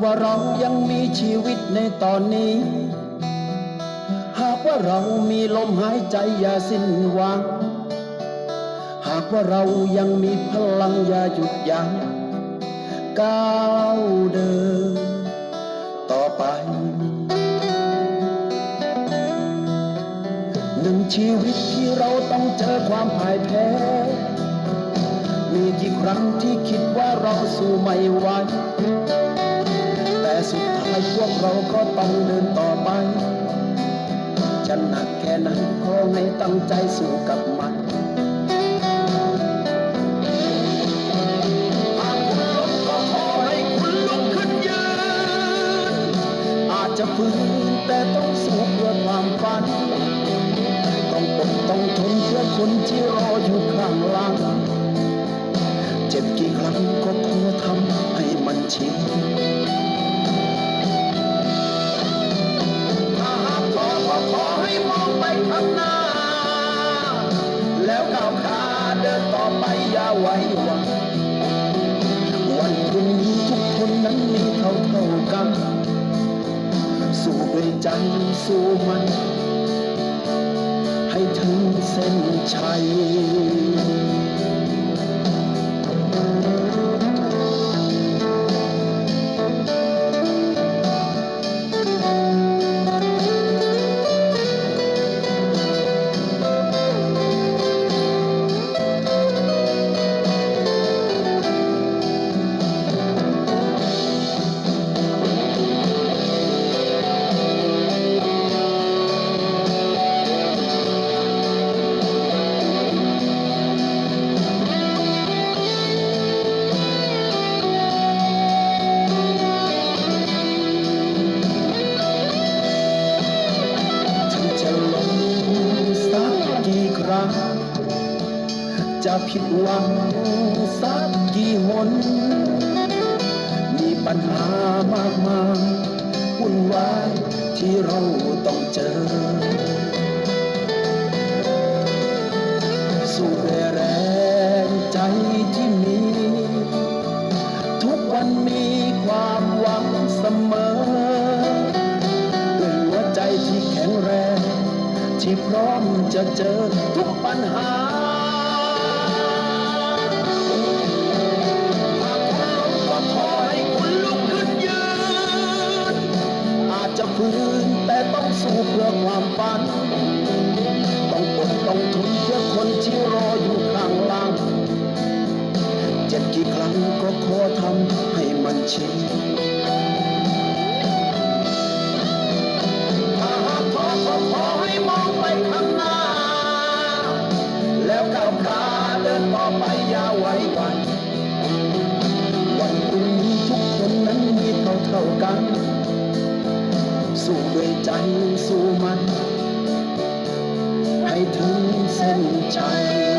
ว่าเรายังมีชีวิตในตอนนี้หากว่าเรามีลมหายใจอย่าสิ้นหวังหากว่าเรายังมีพลังอย่าหยุดยั้งก้าวเดินต่อไปหนึ่งชีวิตที่เราต้องเจอความพ่ายแพ้มีกี่ครั้งที่คิดว่าเราสู้ไม่ไหวแต่สุดท้ายพวกเราก็ต้องเดินต่อไปจะหนักแค่ไหนขอให้ตั้งใจสู้กับมันหากคุณล้มก็ขอให้คุณลุกขึ้นยืนอาจจะฝืนแต่ต้องสู้เพื่อความฝันต้องอดต้องทนเพื่อคนที่รออยู่ข้างหลังเจ็บกี่ครั้งก็ขอทำให้มันชินถ้าหากท้อก็ขอให้มองไปข้างหน้าแล้วก้าวขาเดินต่อไปอย่าไว้วางวันพรุ่งนี้ทุกคนนั้นมีเท่ากันสู้ด้วยใจสู้มันให้ถึงเส้นชัยจะผิดหวังสักกี่หนมีปัญหามากมายวุ่นวายที่เราต้องเจอสู้ด้วยแรงใจที่มีทุกวันมีความหวังเสมอด้วยหัวใจที่แข็งแรงที่พร้อมจะเจอทุกปัญหาจะฝืนแต่ต้องสู้เพื่อความฝันต้องอดต้องทนเพื่อคนที่รออยู่ข้างหลังเจ็บกี่ครั้งก็ขอทำให้มันชินถ้าหากท้อก็ขอให้มองไปข้างหน้าแล้วก้าวขาเดินต่อไปอย่าไว้วันวันพรุ่งนี้ทุกคนนั้นมีเท่ากันสู้ด้วยใจสู้มันให้ถึงเส้นชัย